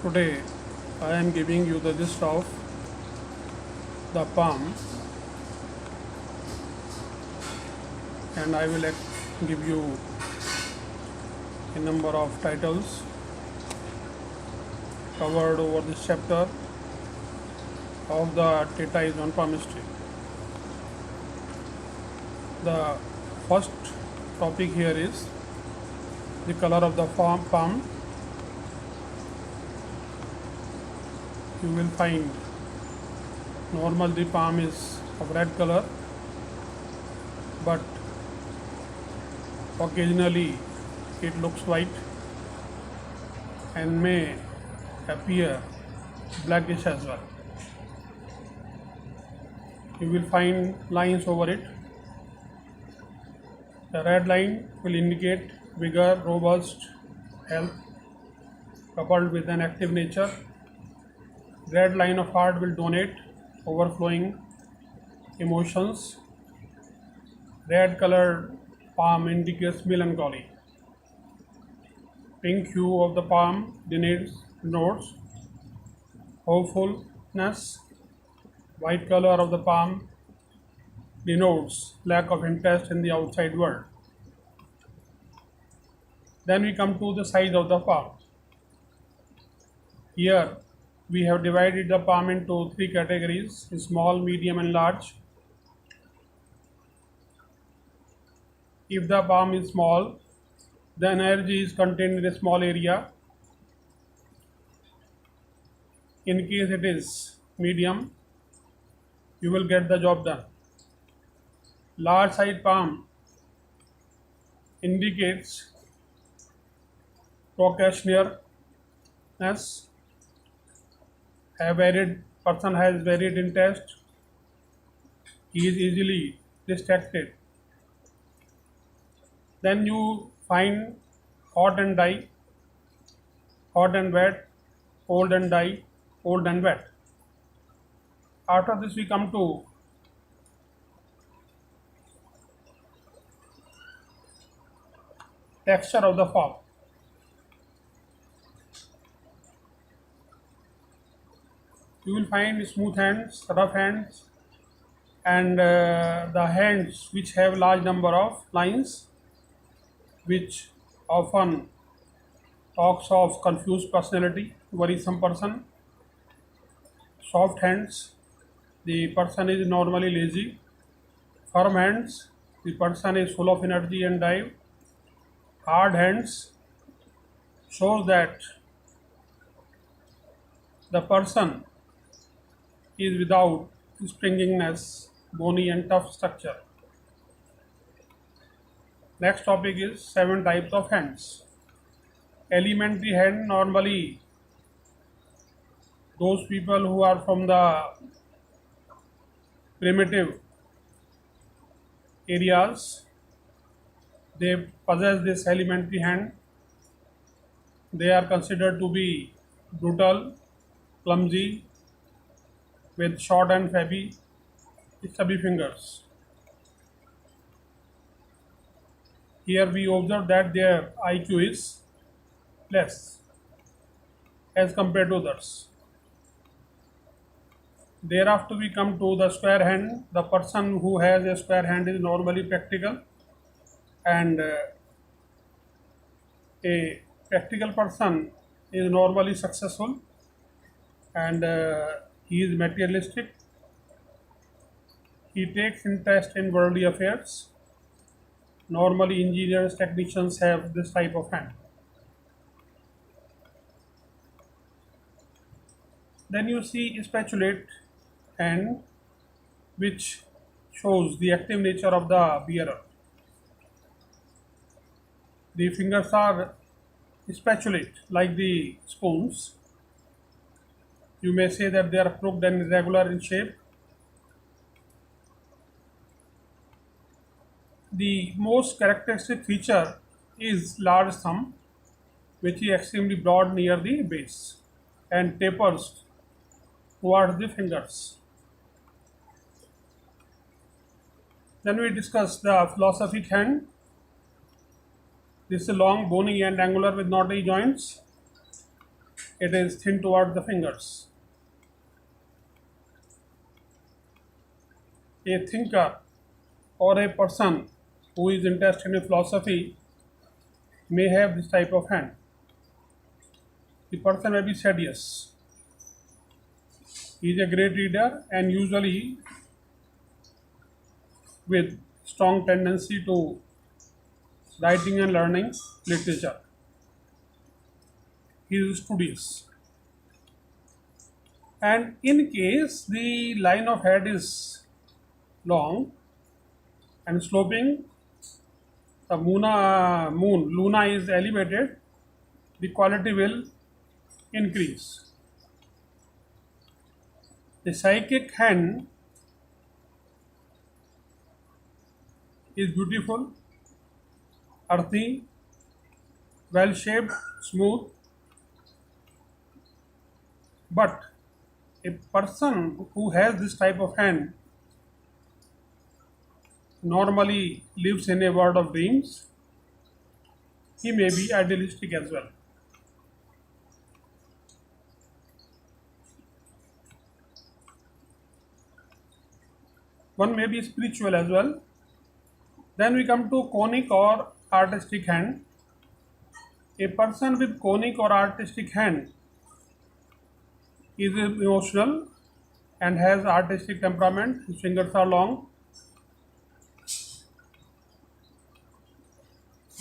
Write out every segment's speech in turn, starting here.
Today I am giving you the gist of the palm, and I will give you a number of titles covered over this chapter of the treatise on palmistry. The first topic here is the color of the palm. You will find normal the palm is of red color, but occasionally it looks white and may appear blackish as well. You will find lines over it. The red line will indicate vigor, robust health coupled with an active nature. Red line of heart will donate overflowing emotions. Red colored palm indicates melancholy. Pink hue of the palm denotes hopefulness. White color of the palm denotes lack of interest in the outside world. Then we come to the size of the palm. Here we have divided the palm into three categories: small, medium and large. If the palm is small, the energy is contained in a small area. In case it is medium, you will get the job done. Large side palm indicates procrastinators. Person has varied interest. He is easily distracted. Then you find hot and dry, hot and wet, cold and dry, cold and wet. After this we come to texture of the palm. You will find smooth hands, rough hands, and the hands which have large number of lines, which often talks of confused personality, worrisome person. Soft hands, the person is normally lazy. Firm hands, the person is full of energy and drive. Hard hands shows that the person is without springiness, bony and tough structure. Next topic is 7 types of hands. Elementary hand, normally those people who are from the primitive areas, they possess this elementary hand. They are considered to be brutal, clumsy, with short and stubby fingers. Here we observe that their IQ is less as compared to others. Thereafter we come to the square hand. The person who has a square hand is normally practical, and a practical person is normally successful, and he is materialistic. He takes interest in worldly affairs. Normally engineers, technicians have this type of hand. Then you see spatulate hand, which shows the active nature of the bearer. The fingers are spatulate like the spoons. You may say that they are crooked and irregular in shape. The most characteristic feature is large thumb, which is extremely broad near the base and tapers towards the fingers. Then we discuss the philosophic hand. This is long, bony and angular with knotty joints. it is thin towards the fingers. A thinker or a person who is interested in philosophy may have this type of hand. The person may be said yes. He is a great reader and usually with strong tendency to writing and learning literature. He is studious. And in case the line of head is long and sloping, the luna is elevated, the quality will increase. The psychic hand is beautiful, earthy, well shaped, smooth, but a person who has this type of hand normally lives in a world of dreams. He may be idealistic as well. One may be spiritual as well. Then we come to conic or artistic hand. A person with conic or artistic hand is emotional and has artistic temperament. His fingers are long,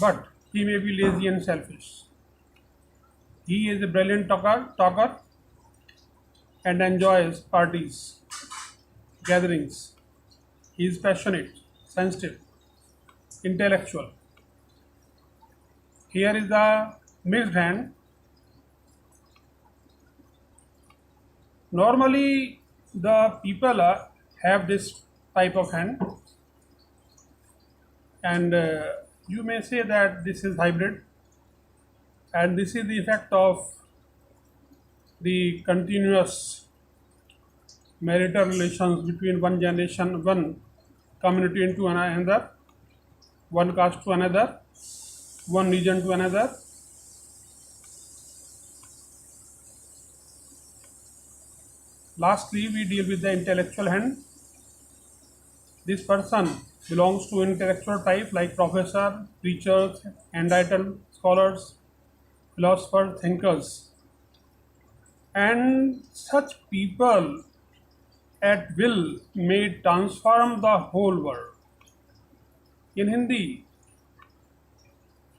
but he may be lazy and selfish. He is a brilliant talker and enjoys parties, gatherings. He is passionate, sensitive, intellectual. Here is the mixed hand. Normally, the people have this type of hand, and you may say that this is hybrid, and this is the effect of the continuous marital relations between one generation, one community into another, one caste to another, one region to another. Lastly, we deal with the intellectual hand. This person belongs to intellectual type like professor, preachers, enlightened scholars, philosophers, thinkers. And such people at will may transform the whole world. In Hindi,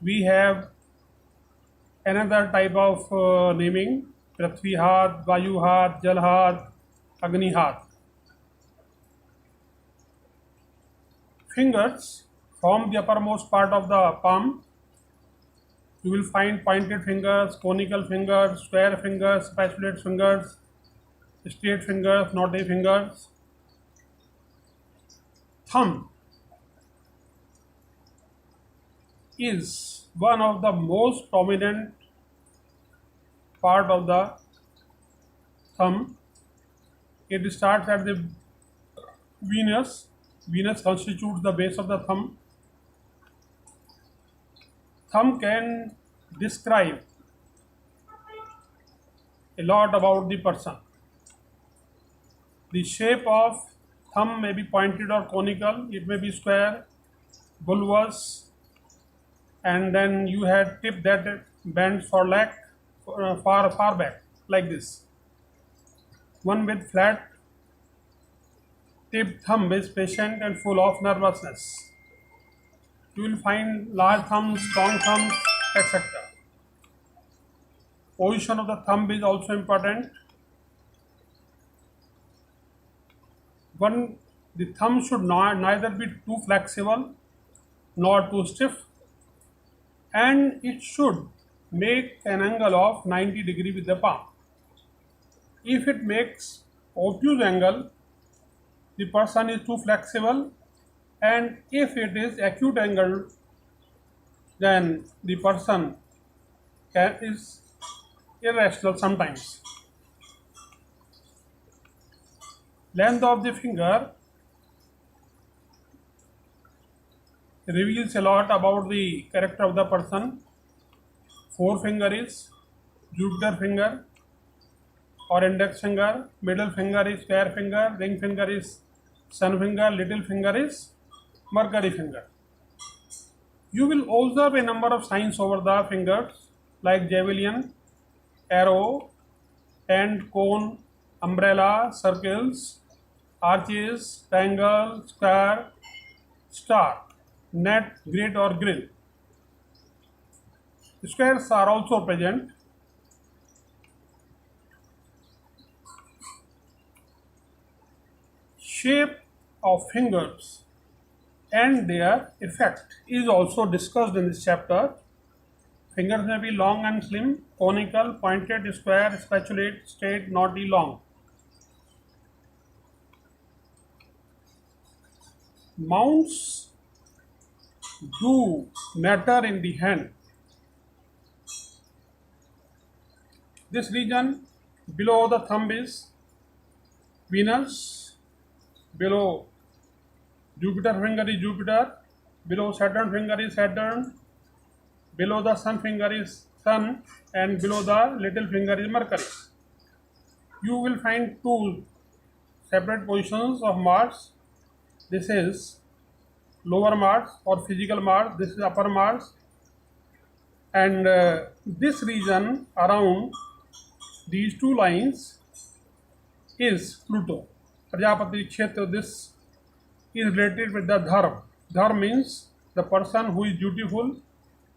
we have another type of naming: Prithvi Hath, Vayu Hath, Jal Hath, Agni Hath. Fingers form the uppermost part of the palm. You will find pointed fingers, conical fingers, square fingers, spatulate fingers, straight fingers, knotty fingers. Thumb is one of the most prominent part of the thumb. It starts at the venus. Venus constitutes the base of the thumb. Thumb can describe a lot about the person. The shape of thumb may be pointed or conical, it may be square, bulbous, and then you had tip that bends for leg far back like this. One with flat tipped thumb is patient and full of nervousness. You will find large thumbs, strong thumbs, etc. Position of the thumb is also important. The thumb should neither be too flexible nor too stiff, and it should make an angle of 90 degree with the palm. If it makes obtuse angle, the person is too flexible, and if it is acute angle, then the person is irrational sometimes. Length of the finger reveals a lot about the character of the person. Forefinger is Jupiter finger, or index finger, middle finger is fair finger, ring finger is sun finger, little finger is mercury finger. You will observe a number of signs over the fingers like javelin, arrow, tent, cone, umbrella, circles, arches, triangle, square, star, net, grid or grill. Squares are also present. Shape of fingers and their effect is also discussed in this chapter. Fingers may be long and slim, conical, pointed, square, spatulate, straight, knotty, long. Mounts do matter in the hand. This region below the thumb is Venus, below Jupiter finger is Jupiter, below Saturn finger is Saturn, below the sun finger is Sun, and below the little finger is Mercury. You will find two separate positions of Mars. This is lower Mars or physical Mars, this is upper Mars, and this region around these two lines is Pluto. Prajapati Kshetra, this is related with the dharma. Dharma means the person who is dutiful,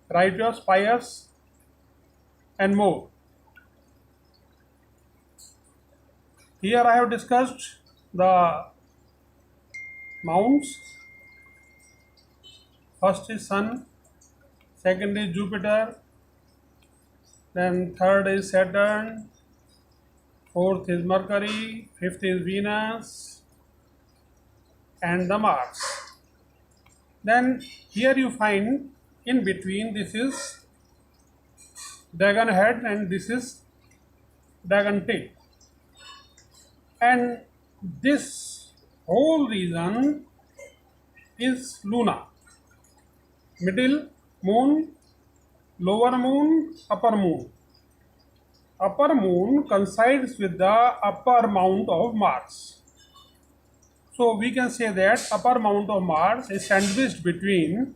righteous, pious, and more. Here I have discussed the mounts. First is Sun, second is Jupiter, then third is Saturn, fourth is Mercury, fifth is Venus, and the Mars. Then here you find in between, this is dragon head and this is dragon tail. And this whole region is Luna. Middle moon, lower moon, upper moon. Upper moon coincides with the upper mount of Mars. So we can say that upper mount of Mars is sandwiched between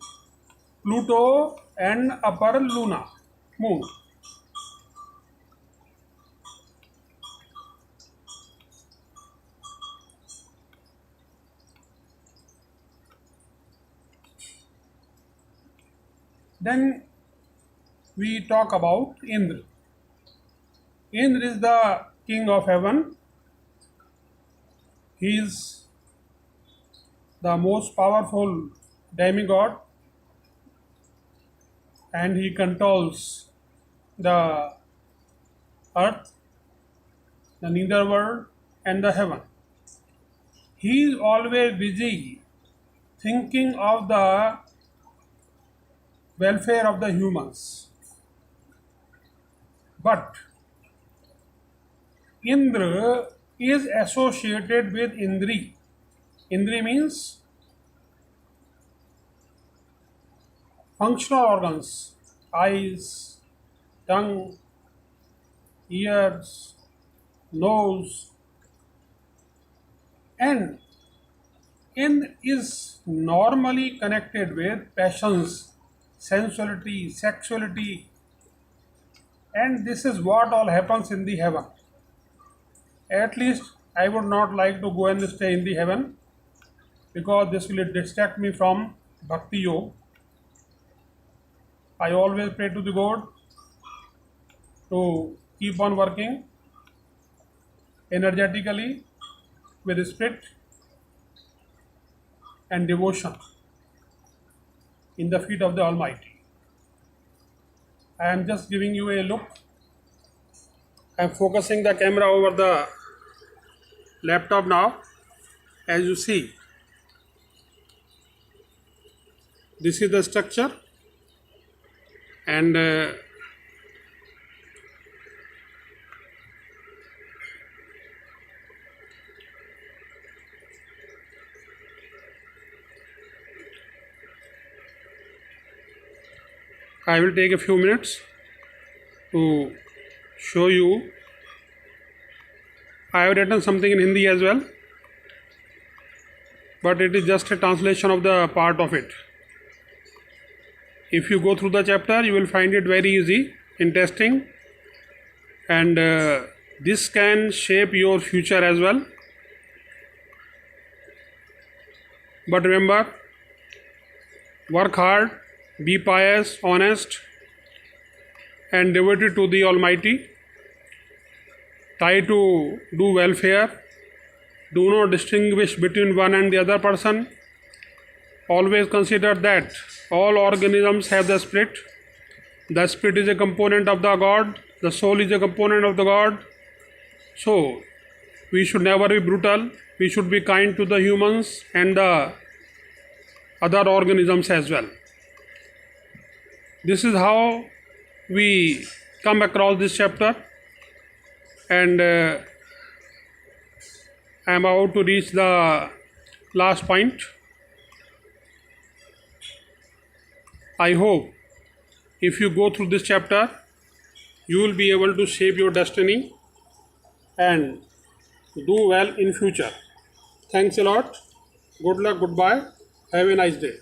Pluto and upper Luna moon. Then we talk about Indra. Indra is the king of heaven. He is the most powerful demigod and he controls the earth, the netherworld, and the heaven. He is always busy thinking of the welfare of the humans. But Indra is associated with Indri. Indri means functional organs, eyes, tongue, ears, nose, and Indra is normally connected with passions, sensuality, sexuality, and this is what all happens in the heaven. At least I would not like to go and stay in the heaven because this will distract me from Bhakti Yoga. I always pray to the God to keep on working energetically with spirit and devotion in the feet of the Almighty. I am just giving you a look. I am focusing the camera over the laptop now. As you see, this is the structure, and I will take a few minutes to show you I have written something in Hindi as well, but it is just a translation of the part of it. If you go through the chapter, you will find it very easy, interesting, and this can shape your future as well. But remember, work hard, be pious, honest, and devoted to the Almighty. Try to do welfare. Do not distinguish between one and the other person. Always consider that all organisms have the spirit. The spirit is a component of the God. The soul is a component of the God. So, we should never be brutal. We should be kind to the humans and the other organisms as well. This is how we come across this chapter, and I am about to reach the last point. I hope if you go through this chapter, you will be able to shape your destiny and do well in future. Thanks a lot. Good luck. Goodbye. Have a nice day.